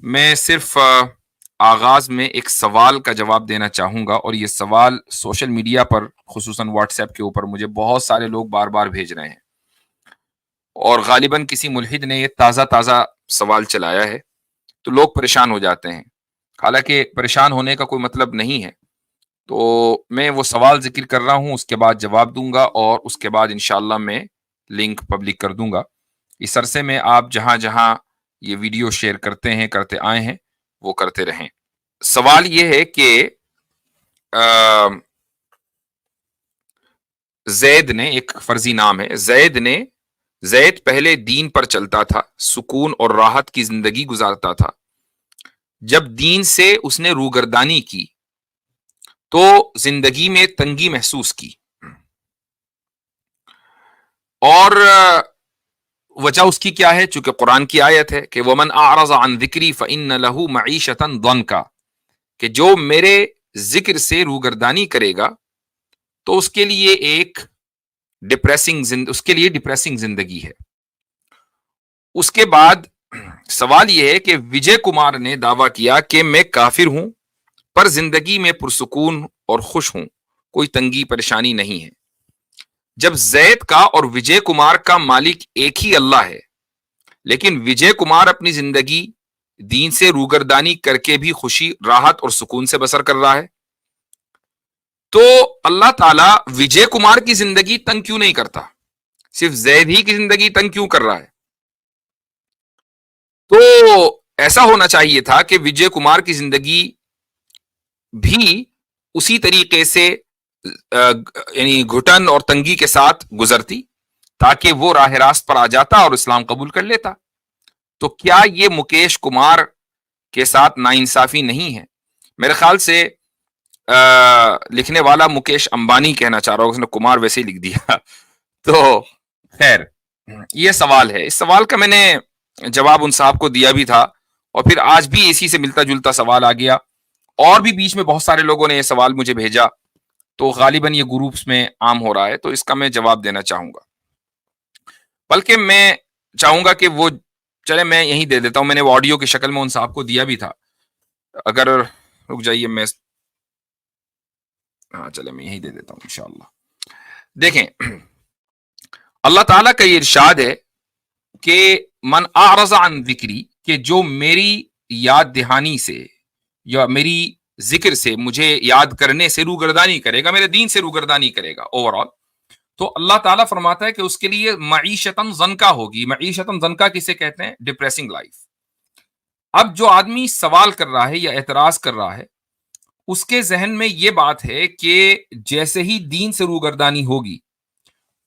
میں صرف آغاز میں ایک سوال کا جواب دینا چاہوں گا، اور یہ سوال سوشل میڈیا پر خصوصاً واٹس ایپ کے اوپر مجھے بہت سارے لوگ بار بار بھیج رہے ہیں، اور غالباً کسی ملحد نے یہ تازہ تازہ سوال چلایا ہے، تو لوگ پریشان ہو جاتے ہیں۔ حالانکہ پریشان ہونے کا کوئی مطلب نہیں ہے، تو میں وہ سوال ذکر کر رہا ہوں، اس کے بعد جواب دوں گا، اور اس کے بعد انشاءاللہ میں لنک پبلک کر دوں گا۔ اس عرصے میں آپ جہاں جہاں یہ ویڈیو شیئر کرتے ہیں، کرتے آئے ہیں، وہ کرتے رہیں۔ سوال یہ ہے کہ زید نے، ایک فرضی نام ہے، زید پہلے دین پر چلتا تھا، سکون اور راحت کی زندگی گزارتا تھا۔ جب دین سے اس نے روگردانی کی تو زندگی میں تنگی محسوس کی، اور وجہ اس کی کیا ہے؟ چونکہ قرآن کی آیت ہے کہ وَمَنْ أَعْرَضَ عَنْ ذِكْرِي فَإِنَّ لَهُ مَعِيشَةً ضَنْكَ، کہ جو میرے ذکر سے روگردانی کرے گا تو اس کے لیے ڈپریسنگ زندگی ہے۔ اس کے بعد سوال یہ ہے کہ وجے کمار نے دعویٰ کیا کہ میں کافر ہوں پر زندگی میں پرسکون اور خوش ہوں، کوئی تنگی پریشانی نہیں ہے۔ جب زید کا اور وجے کمار کا مالک ایک ہی اللہ ہے، لیکن وجے کمار اپنی زندگی دین سے روگردانی کر کے بھی خوشی، راحت اور سکون سے بسر کر رہا ہے، تو اللہ تعالیٰ وجے کمار کی زندگی تنگ کیوں نہیں کرتا، صرف زید ہی کی زندگی تنگ کیوں کر رہا ہے؟ تو ایسا ہونا چاہیے تھا کہ وجے کمار کی زندگی بھی اسی طریقے سے یعنی گھٹن اور تنگی کے ساتھ گزرتی، تاکہ وہ راہ راست پر آ جاتا اور اسلام قبول کر لیتا۔ تو کیا یہ مکیش کمار کے ساتھ ناانصافی نہیں ہے؟ میرے خیال سے لکھنے والا مکیش امبانی کہنا چاہ رہا ہوں، اس نے کمار ویسے ہی لکھ دیا۔ تو خیر، یہ سوال ہے، اس سوال کا میں نے جواب ان صاحب کو دیا بھی تھا، اور پھر آج بھی اسی سے ملتا جلتا سوال آ گیا، اور بھی بیچ میں بہت سارے لوگوں نے یہ سوال مجھے بھیجا، تو غالباً یہ گروپس میں عام ہو رہا ہے، تو اس کا میں جواب دینا چاہوں گا۔ بلکہ میں چاہوں گا کہ وہ چلے میں یہیں دے دیتا ہوں، میں نے وہ آڈیو کی شکل میں ان صاحب کو دیا بھی تھا، اگر رک جائیے میں چلے میں یہیں دے دیتا ہوں انشاءاللہ۔ دیکھیں، اللہ تعالیٰ کا یہ ارشاد ہے کہ من اعرض عن ذکری، کہ جو میری یاد دہانی سے یا میری ذکر سے، مجھے یاد کرنے سے روگردانی کرے گا، میرے دین سے روگردانی کرے گا اوور آل، تو اللہ تعالیٰ فرماتا ہے کہ اس کے لیے معیشتاً ضنکا ہوگی۔ معیشتاً ضنکا کسے کہتے ہیں؟ Depressing life. اب جو آدمی سوال کر رہا ہے یا اعتراض کر رہا ہے، اس کے ذہن میں یہ بات ہے کہ جیسے ہی دین سے روگردانی ہوگی،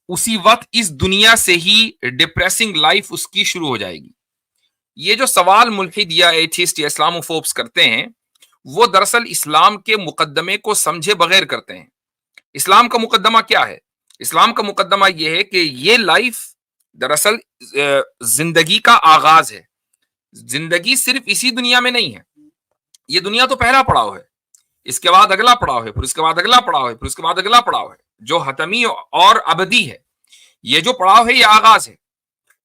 اسی وقت اس دنیا سے ہی ڈپریسنگ لائف اس کی شروع ہو جائے گی۔ یہ جو سوال ملحد یا ایتھیسٹ یا اسلاموفوبس کرتے ہیں، وہ دراصل اسلام کے مقدمے کو سمجھے بغیر کرتے ہیں۔ اسلام کا مقدمہ کیا ہے؟ اسلام کا مقدمہ یہ ہے کہ یہ لائف دراصل زندگی کا آغاز ہے۔ زندگی صرف اسی دنیا میں نہیں ہے، یہ دنیا تو پہلا پڑاؤ ہے، اس کے بعد اگلا پڑاؤ ہے، پھر اس کے بعد اگلا پڑاؤ ہے، پھر اس کے بعد اگلا پڑاؤ ہے، جو حتمی اور ابدی ہے۔ یہ جو پڑاؤ ہے یہ آغاز ہے،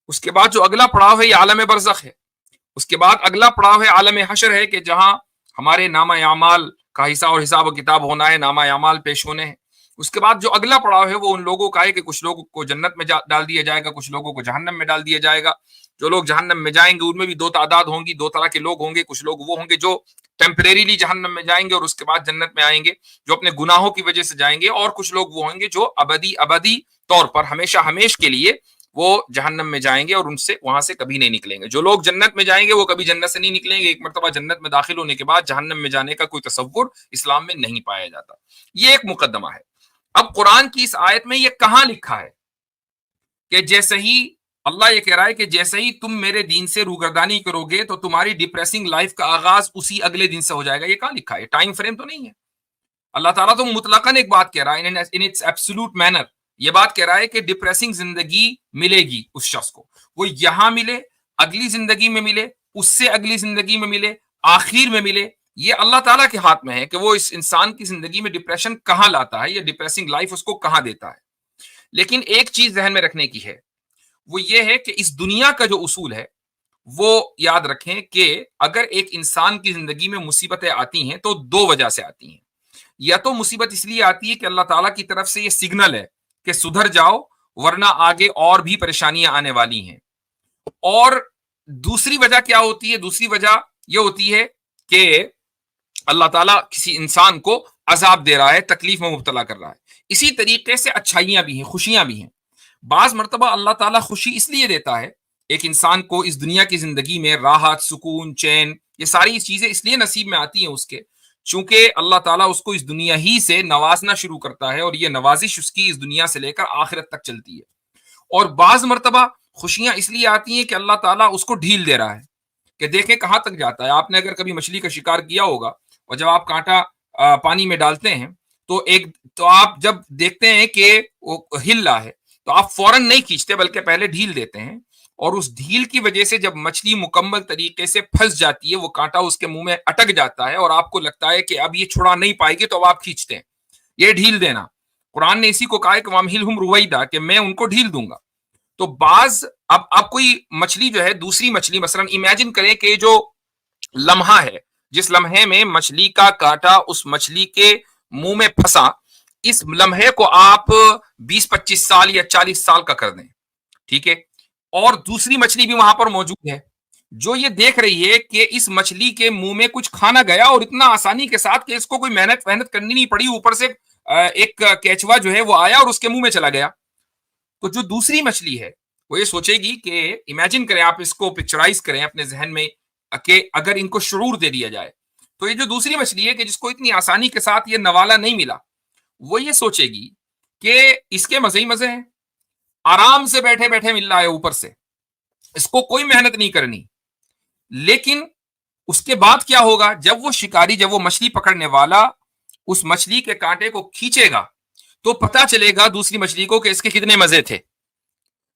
اس کے بعد جو اگلا پڑاؤ ہے یہ عالم برزخ ہے، اس کے بعد اگلا پڑاؤ ہے عالم حشر ہے، کہ جہاں ہمارے نامہ اعمال کا حصہ اور حساب و کتاب ہونا ہے، نامہ اعمال پیش ہونے ہیں۔ اس کے بعد جو اگلا پڑاؤ ہے وہ ان لوگوں کا ہے کہ کچھ لوگوں کو جنت میں ڈال دیا جائے گا، کچھ لوگوں کو جہنم میں ڈال دیا جائے گا۔ جو لوگ جہنم میں جائیں گے ان میں بھی دو تعداد ہوں گی، دو طرح کے لوگ ہوں گے۔ کچھ لوگ وہ ہوں گے جو ٹیمپریریلی جہنم میں جائیں گے اور اس کے بعد جنت میں آئیں گے، جو اپنے گناہوں کی وجہ سے جائیں گے، اور کچھ لوگ وہ ہوں گے جو ابدی طور پر ہمیشہ ہمیش کے لیے وہ جہنم میں جائیں گے اور ان سے وہاں سے کبھی نہیں نکلیں گے۔ جو لوگ جنت میں جائیں گے وہ کبھی جنت سے نہیں نکلیں گے۔ ایک مرتبہ جنت میں داخل ہونے کے بعد جہنم میں جانے کا کوئی تصور اسلام میں نہیں پایا جاتا۔ یہ ایک مقدمہ ہے۔ اب قرآن کی اس آیت میں یہ کہاں لکھا ہے کہ جیسے ہی اللہ یہ کہہ رہا ہے کہ جیسے ہی تم میرے دین سے روگردانی کرو گے تو تمہاری ڈپریسنگ لائف کا آغاز اسی اگلے دن سے ہو جائے گا؟ یہ کہاں لکھا ہے؟ ٹائم فریم تو نہیں ہے۔ اللہ تعالیٰ تو مطلقاً ایک بات کہہ رہا ہے، ان اٹس ایبسولوٹ مینر، یہ بات کہہ رہا ہے کہ ڈپریسنگ زندگی ملے گی اس شخص کو، وہ یہاں ملے، اگلی زندگی میں ملے، اس سے اگلی زندگی میں ملے، آخر میں ملے۔ یہ اللہ تعالیٰ کے ہاتھ میں ہے کہ وہ اس انسان کی زندگی میں ڈپریشن کہاں لاتا ہے یا ڈپریسنگ لائف اس کو کہاں دیتا ہے۔ لیکن ایک چیز ذہن میں رکھنے کی ہے، وہ یہ ہے کہ اس دنیا کا جو اصول ہے وہ یاد رکھیں کہ اگر ایک انسان کی زندگی میں مصیبتیں آتی ہیں تو دو وجہ سے آتی ہیں. یا تو مصیبت اس لیے آتی ہے کہ اللہ تعالیٰ کی طرف سے یہ سگنل ہے کہ سدھر جاؤ ورنہ آگے اور بھی پریشانیاں آنے والی ہیں. اور دوسری وجہ کیا ہوتی ہے؟ دوسری وجہ یہ ہوتی ہے کہ اللہ تعالیٰ کسی انسان کو عذاب دے رہا ہے، تکلیف میں مبتلا کر رہا ہے. اسی طریقے سے اچھائیاں بھی ہیں، خوشیاں بھی ہیں. بعض مرتبہ اللہ تعالیٰ خوشی اس لیے دیتا ہے ایک انسان کو اس دنیا کی زندگی میں، راحت، سکون، چین، یہ ساری چیزیں اس لیے نصیب میں آتی ہیں اس کے، چونکہ اللہ تعالیٰ اس کو اس دنیا ہی سے نوازنا شروع کرتا ہے، اور یہ نوازش اس کی اس دنیا سے لے کر آخرت تک چلتی ہے. اور بعض مرتبہ خوشیاں اس لیے آتی ہیں کہ اللہ تعالیٰ اس کو ڈھیل دے رہا ہے کہ دیکھیں کہاں تک جاتا ہے. آپ نے اگر کبھی مچھلی کا شکار کیا ہوگا اور جب آپ کانٹا پانی میں ڈالتے ہیں تو آپ جب دیکھتے ہیں کہ وہ ہل رہا ہے تو آپ فوراً نہیں کھینچتے بلکہ پہلے ڈھیل دیتے ہیں، اور اس ڈھیل کی وجہ سے جب مچھلی مکمل طریقے سے پھنس جاتی ہے، وہ کانٹا اس کے منہ میں اٹک جاتا ہے اور آپ کو لگتا ہے کہ اب یہ چھڑا نہیں پائے گی، تو اب آپ کھینچتے ہیں. یہ ڈھیل دینا، قرآن نے اسی کو کہا ہے کہ وَامْهِلْهُمْ رُوَيْدًا، کہ میں ان کو ڈھیل دوں گا. تو بعض اب کوئی مچھلی جو ہے، دوسری مچھلی مثلا امیجن کریں کہ جو لمحہ ہے، جس لمحے میں مچھلی کا کانٹا اس مچھلی کے منہ میں پھنسا، اس لمحے کو آپ 20-25 سال یا 40 سال کا کر دیں، ٹھیک ہے. اور دوسری مچھلی بھی وہاں پر موجود ہے جو یہ دیکھ رہی ہے کہ اس مچھلی کے منہ میں کچھ کھانا گیا اور اتنا آسانی کے ساتھ کہ اس کو کوئی محنت کرنی نہیں پڑی، اوپر سے ایک کیچوا جو ہے وہ آیا اور اس کے منہ میں چلا گیا. تو جو دوسری مچھلی ہے وہ یہ سوچے گی کہ امیجن کریں، آپ اس کو پکچرائز کریں اپنے ذہن میں کہ اگر ان کو شعور دے دیا جائے تو یہ جو دوسری مچھلی ہے کہ جس کو اتنی آسانی کے ساتھ یہ نوالا نہیں ملا، وہ یہ سوچے گی کہ اس کے مزے ہی مزے ہیں، آرام سے بیٹھے بیٹھے مل رہا ہے اوپر سے، اس کو کوئی محنت نہیں کرنی. لیکن اس کے بعد کیا ہوگا؟ جب وہ شکاری، جب وہ مچھلی پکڑنے والا اس مچھلی کے کانٹے کو کھینچے گا تو پتا چلے گا دوسری مچھلی کو کہ اس کے کتنے مزے تھے.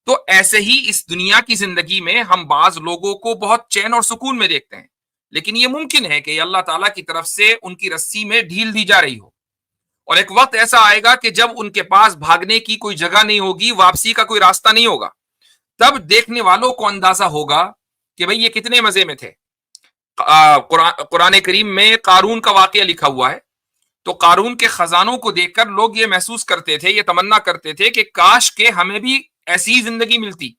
تو ایسے ہی اس دنیا کی زندگی میں ہم بعض لوگوں کو بہت چین اور سکون میں دیکھتے ہیں، لیکن یہ ممکن ہے کہ اللہ تعالیٰ کی طرف سے ان کی رسی میں ڈھیل دی جا رہی ہو، اور ایک وقت ایسا آئے گا کہ جب ان کے پاس بھاگنے کی کوئی جگہ نہیں ہوگی، واپسی کا کوئی راستہ نہیں ہوگا، تب دیکھنے والوں کو اندازہ ہوگا کہ بھئی یہ کتنے مزے میں تھے. قرآن کریم میں قارون کا واقعہ لکھا ہوا ہے. تو قارون کے خزانوں کو دیکھ کر لوگ یہ محسوس کرتے تھے، یہ تمنا کرتے تھے کہ کاش کہ ہمیں بھی ایسی ہی زندگی ملتی،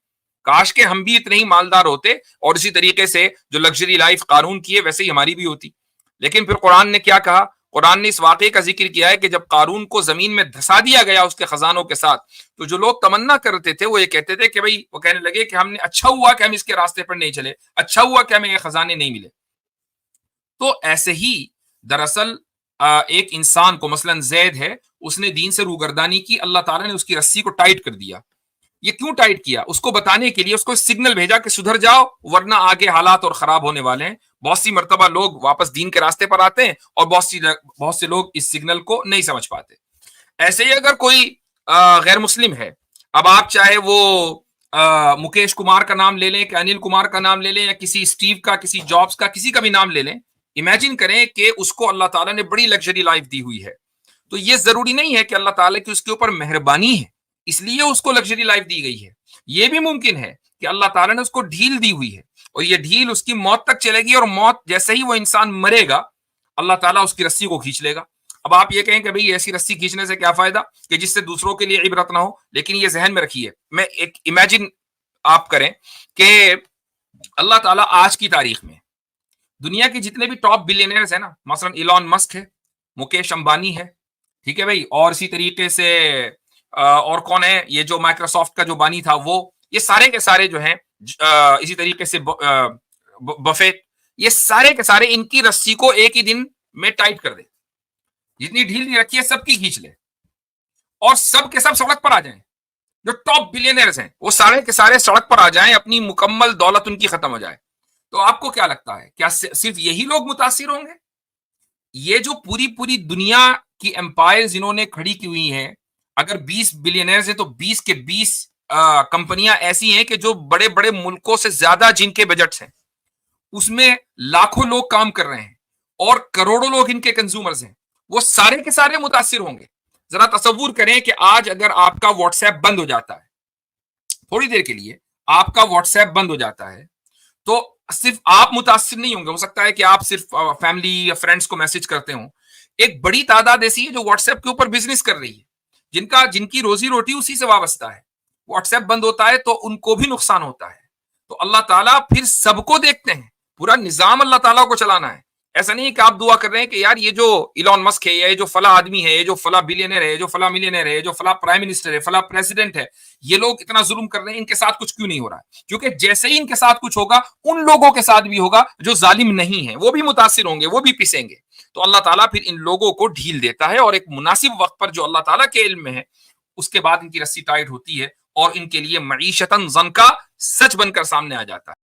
کاش کہ ہم بھی اتنے ہی مالدار ہوتے اور اسی طریقے سے جو لگژری لائف قارون کی ہے ویسے ہی ہماری بھی ہوتی. لیکن پھر قرآن نے کیا کہا؟ قرآن نے اس واقعے کا ذکر کیا ہے کہ جب قارون کو زمین میں دھسا دیا گیا اس کے خزانوں کے ساتھ، تو جو لوگ تمنا کرتے تھے وہ یہ کہتے تھے کہ بھئی، وہ کہنے لگے کہ ہم نے اچھا ہوا کہ ہم اس کے راستے پر نہیں چلے، اچھا ہوا کہ ہمیں یہ خزانے نہیں ملے. تو ایسے ہی دراصل ایک انسان کو، مثلا زید ہے، اس نے دین سے روگردانی کی، اللہ تعالیٰ نے اس کی رسی کو ٹائٹ کر دیا. یہ کیوں ٹائٹ کیا؟ اس کو بتانے کے لیے، اس کو سگنل بھیجا کہ سدھر جاؤ ورنہ آگے حالات اور خراب ہونے والے ہیں. بہت سی مرتبہ لوگ واپس دین کے راستے پر آتے ہیں اور بہت سے لوگ اس سگنل کو نہیں سمجھ پاتے. ایسے ہی اگر کوئی غیر مسلم ہے، اب آپ چاہے وہ مکیش کمار کا نام لے لیں کہ انل کمار کا نام لے لیں یا کسی اسٹیو کا، کسی جابس کا، کسی کا بھی نام لے لیں، امیجن کریں کہ اس کو اللہ تعالیٰ نے بڑی لگژری لائف دی ہوئی ہے. تو یہ ضروری نہیں ہے کہ اللہ تعالیٰ کی اس کے اوپر مہربانی ہے اس لیے اس کو لگژری لائف دی گئی ہے. یہ بھی ممکن ہے کہ اللہ تعالیٰ نے اس کو ڈھیل دی ہوئی ہے اور یہ ڈھیل اس کی موت تک چلے گی، اور موت جیسے ہی وہ انسان مرے گا اللہ تعالیٰ اس کی رسی کو کھینچ لے گا. اب آپ یہ کہیں کہ بھئی ایسی رسی کھینچنے سے کیا فائدہ کہ جس سے دوسروں کے لیے عبرت نہ ہو، لیکن یہ ذہن میں رکھیے، میں ایک امیجن آپ کریں کہ اللہ تعالیٰ آج کی تاریخ میں دنیا کے جتنے بھی ٹاپ بلینئرز ہیں نا، مثلا ایلون مسک ہے، مکیش امبانی ہے، ٹھیک ہے بھائی، اور اسی طریقے سے اور کون ہے، یہ جو مائکروسافٹ کا جو بانی تھا وہ، یہ سارے کے سارے جو ہیں، اسی طریقے سے بفیٹ، یہ سارے کے سارے ان کی رسی کو ایک ہی دن میں ٹائٹ کر دے، جتنی ڈھیل نہیں رکھی ہے سب کی کھینچ لے اور سب کے سب سڑک پر آ جائیں. جو ٹاپ بلینئرز ہیں وہ سارے کے سارے سڑک پر آ جائیں، اپنی مکمل دولت ان کی ختم ہو جائے. تو آپ کو کیا لگتا ہے، کیا صرف یہی لوگ متاثر ہوں گے؟ یہ جو پوری دنیا کی امپائر انہوں نے کھڑی کی ہوئی ہیں، اگر 20 بلینئرز ہیں تو 20 کے 20 کمپنیاں ایسی ہیں کہ جو بڑے بڑے ملکوں سے زیادہ جن کے بجٹس ہیں، اس میں لاکھوں لوگ کام کر رہے ہیں اور کروڑوں لوگ ان کے کنزیومرز ہیں، وہ سارے کے سارے متاثر ہوں گے. ذرا تصور کریں کہ آج اگر آپ کا واٹس ایپ بند ہو جاتا ہے، تھوڑی دیر کے لیے آپ کا واٹس ایپ بند ہو جاتا ہے، تو صرف آپ متاثر نہیں ہوں گے، ہو سکتا ہے کہ آپ صرف فیملی یا فرینڈس کو میسج کرتے ہوں، ایک بڑی تعداد ایسی ہے جو واٹس ایپ کے اوپر بزنس کر رہی ہے، جن کی روزی روٹی اسی سے وابستہ ہے. واٹس ایپ بند ہوتا ہے تو ان کو بھی نقصان ہوتا ہے. تو اللہ تعالیٰ پھر سب کو دیکھتے ہیں، پورا نظام اللہ تعالیٰ کو چلانا ہے. ایسا نہیں کہ آپ دعا کر رہے ہیں کہ یار یہ جو ایلون مسک ہے، یہ جو فلاں آدمی ہے، یہ جو فلاں بلینئر ہے، جو فلاں ملینئر ہے، جو فلاں پرائم منسٹر ہے، فلاں پریزیڈنٹ ہے، یہ لوگ اتنا ظلم کر رہے ہیں، ان کے ساتھ کچھ کیوں نہیں ہو رہا ہے؟ کیونکہ جیسے ہی ان کے ساتھ کچھ ہوگا، ان لوگوں کے ساتھ بھی ہوگا جو ظالم نہیں ہیں، وہ بھی متاثر ہوں گے، وہ بھی پسیں گے. تو اللہ تعالیٰ پھر ان لوگوں کو ڈھیل دیتا ہے، اور ایک مناسب وقت پر جو اللہ تعالیٰ کے علم میں ہے اس کے بعد ان کی رسی ٹائٹ ہوتی ہے اور ان کے لیے معیشتاً ضنکا سچ بن کر سامنے آ جاتا ہے.